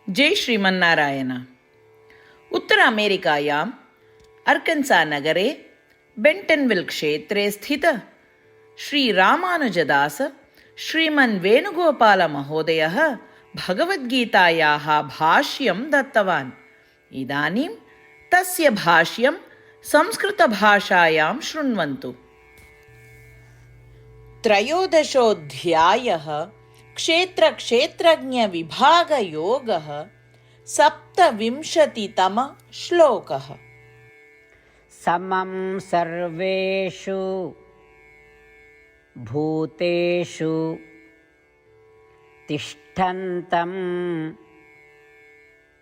जय श्रीमन्नारायण। उत्तर अमेरिकायाम् अर्कन्सा नगरे बेण्टन्विल् क्षेत्रे स्थित श्रीरामानुजदास श्रीमन् वेणुगोपालमहोदयः भगवद्गीतायाः भाष्यं दत्तवान्। इदानीं तस्य भाष्यं संस्कृतभाषायां शृण्वन्तु। त्रयोदशोऽध्यायः क्षेत्रक्षेत्रज्ञविभागयोगः। 27तमः श्लोकः। समं सर्वेषु भूतेषु तिष्ठन्तं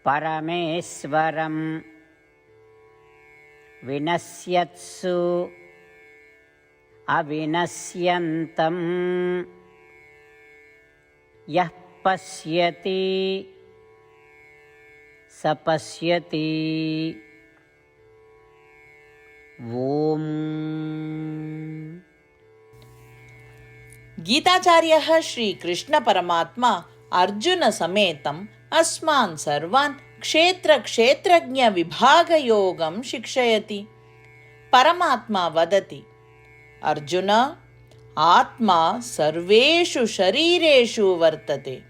परमेश्वरं विनश्यत्सु अविनश्यन्तं यः पश्यति स पश्यति। ओम। गीताचार्यः श्रीकृष्ण परमात्मा अर्जुन समेतम् अस्मान् सर्वान् क्षेत्रक्षेत्रज्ञविभागयोगं शिक्षयति। परमात्मा वदति, अर्जुन, आत्मा सर्वेषु शरीरेषु वर्तते।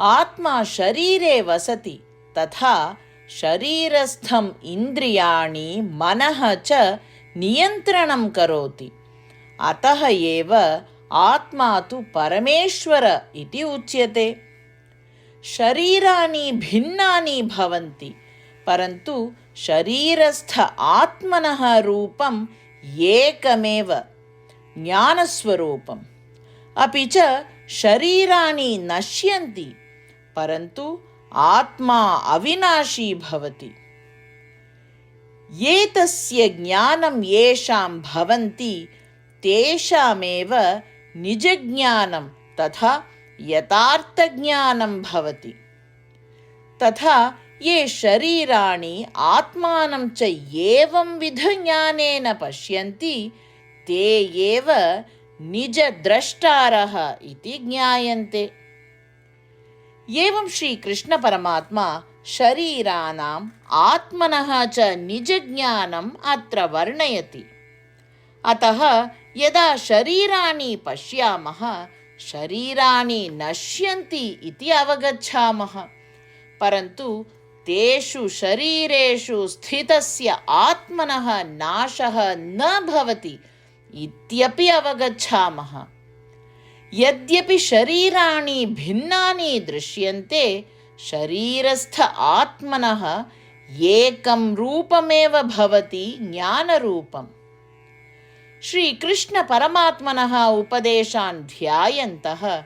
आत्मा शरीरे वसति तथा शरीरस्थम् इन्द्रियाणि मनः च नियन्त्रणं करोति। अतः एव आत्मा तु परमेश्वर इति उच्यते। शरीराणि भिन्नानि भवन्ति, परन्तु शरीरस्थ आत्मनः रूपम् एकमेव, ज्ञानस्वरूपम्। अपि च शरीराणि नश्यन्ति, परन्तु आत्मा अविनाशी भवति। एतस्य ज्ञानं येषां भवन्ति तेषामेव निजज्ञानं तथा यथार्थज्ञानं भवति। तथा ये शरीराणि आत्मानं च एवंविध ज्ञानेन पश्यन्ति ते एव निजद्रष्टारः इति ज्ञायन्ते। एवं श्रीकृष्ण परमात्मा शरीराणाम् आत्मनः च निजज्ञानम् अत्र वर्णयति। अतः यदा शरीराणि पश्यामः शरीराणि नश्यन्ति इति अवगच्छामः, परन्तु तेषु शरीरेषु स्थितस्य आत्मनः नाशः न भवति इत्यपि अवगच्छामः। यद्यपि शरीराणि भिन्नानि दृश्यन्ते, शरीरस्थ आत्मनः एकं रूपमेव भवति, ज्ञानरूपम्। श्रीकृष्ण परमात्मनः उपदेशान् ध्यायन्तः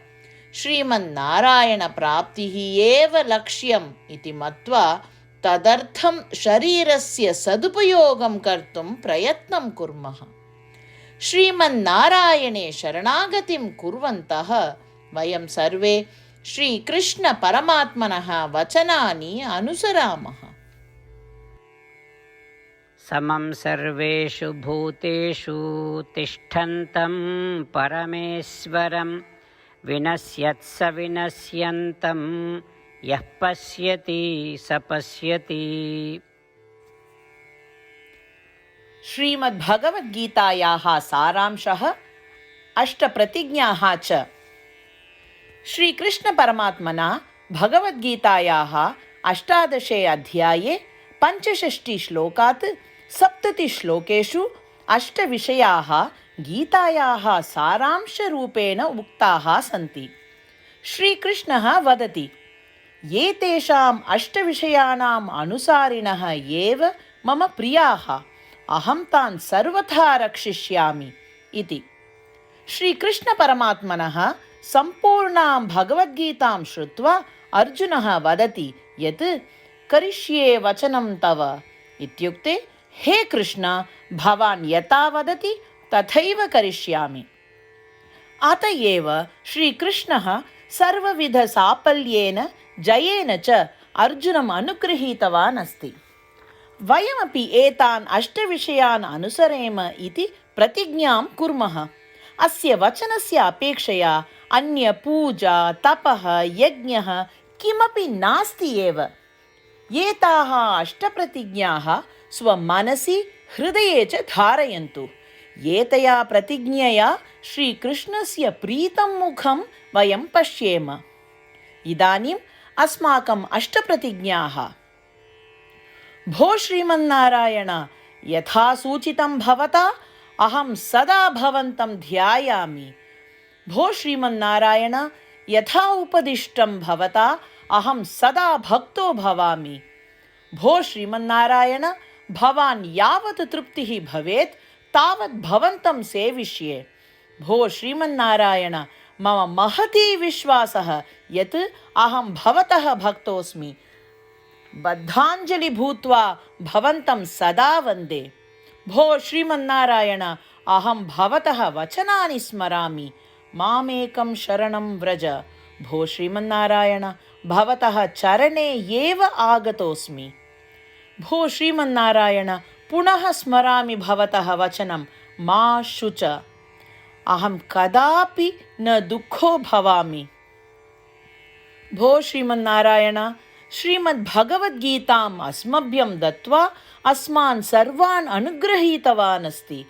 श्रीमन्नारायणप्राप्तिः एव लक्ष्यम् इति मत्वा तदर्थं शरीरस्य सदुपयोगं कर्तुं प्रयत्नं कुर्मः। श्रीमन्नारायणे शरणागतिं कुर्वन्तः वयं सर्वे श्रीकृष्ण परमात्मनः वचनानि अनुसरामः। समं सर्वेषु भूतेषु तिष्ठन्तं परमेश्वरं विनश्यत्स विनश्यन्तं यः पश्यति स पश्यति। श्रीमद्भगवद्गीतायाः सारांशः, अष्टप्रतिज्ञाः च। श्रीकृष्णपरमात्मना भगवद्गीतायाः 18 अध्याये 65 श्लोकात् 70 श्लोकेषु 8 विषयाः गीतायाः सारांशरूपेण उक्ताः सन्ति। श्रीकृष्णः वदति, एतेषाम् 8 विषयाणाम् अनुसारिणः एव मम प्रियाः, अहं तान् सर्वथा रक्षिष्यामि इति। श्रीकृष्णपरमात्मनः सम्पूर्णां भगवद्गीतां श्रुत्वा अर्जुनः वदति यत् करिष्ये वचनं तव इत्युक्ते, हे कृष्ण, भवान् यथा वदति तथैव करिष्यामि। अत एव श्रीकृष्णः सर्वविधसाफल्येन जयेन च अर्जुनम् अनुगृहीतवान् अस्ति। वयमपि एतान् 8 विषयान् अनुसरेम इति प्रतिज्ञां कुर्मः। अस्य वचनस्य अपेक्षया अन्य पूजा, तपः, यज्ञः किमपि नास्ति एव। एताः अष्टप्रतिज्ञाः स्वमनसि हृदये च धारयन्तु। एतया प्रतिज्ञया श्रीकृष्णस्य प्रीतं मुखं वयं पश्येम। इदानीम् अस्माकम् अष्टप्रतिज्ञाः। भो श्रीमन्नारायण, यथा सूचितं भवता अहं सदा भवन्तं ध्यायामि। भो श्रीमन्नारायण, यथा उपदिष्टं भवता अहं सदा भक्तो भवामि। भो श्रीमन्नारायण, भवान् यावत् तृप्तिः भवेत् तावत् भवन्तं सेविष्ये। भो श्रीमन्नारायण, मम महती विश्वासः यत् अहं भवतः भक्तोऽस्मि। बद्धाञ्जलि भूत्वा भवन्तं सदा वन्दे। भो श्रीमन्नारायण, अहं भवतः वचनानि स्मरामि। मामेकं शरणं व्रज। भो श्रीमन्नारायण, भवतः चरणे एव आगतोऽस्मि। भो श्रीमन्नारायण, पुनः स्मरामि भवतः वचनं, मा शुच। अहं कदापि न दुःखो भवामि। भो श्रीमन्नारायण, श्रीमद्भगवद्गीताम् अस्मभ्यं दत्त्वा अस्मान् सर्वान् अनुगृहीतवान् अस्ति।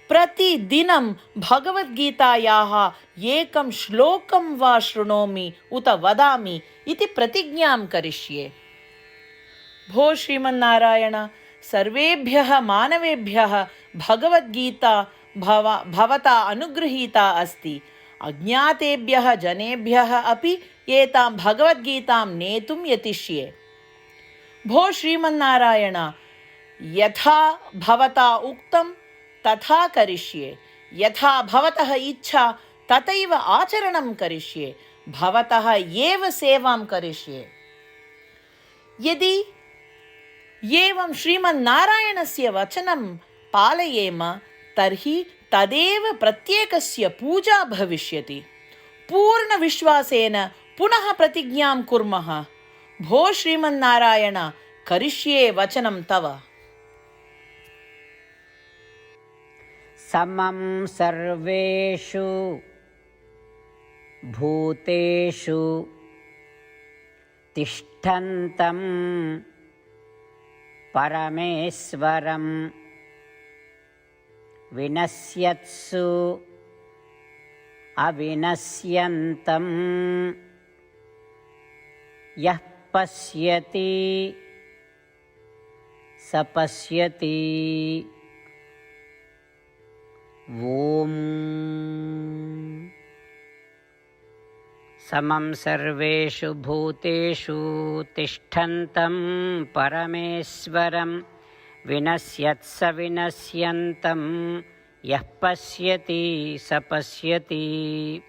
प्रतिदिनं भगवद्गीतायाः एकं श्लोकं वा शृणोमि उत वदामि इति प्रतिज्ञां करिष्ये। भो श्रीमन्नारायण, सर्वेभ्यः मानवेभ्यः भगवद्गीता भवता अनुगृहीता अस्ति। अज्ञातेभ्यः जनेभ्यः अपि एतां भगवद्गीतां नेतुं यतिष्ये। भो श्रीमन्नारायण, यथा भवता उक्तं तथा करिष्ये। यथा भवतः इच्छा तथैव आचरणं करिष्ये। भवतः एव सेवां करिष्ये। यदि एवं श्रीमन्नारायणस्य वचनं पालयेम तर्हि तदेव प्रत्येकस्य पूजा भविष्यति। पूर्णविश्वासेन पुनः प्रतिज्ञां कुर्मः। भो श्रीमन्नारायण, करिष्ये वचनं तव। समं सर्वेषु भूतेषु तिष्ठन्तं परमेश्वरं विनश्यत्सु अविनश्यन्तं यः पश्यति स पश्यति। ॐ समं सर्वेषु भूतेषु तिष्ठन्तं परमेश्वरं विनश्यत्स विनश्यन्तं यः पश्यति स पश्यति।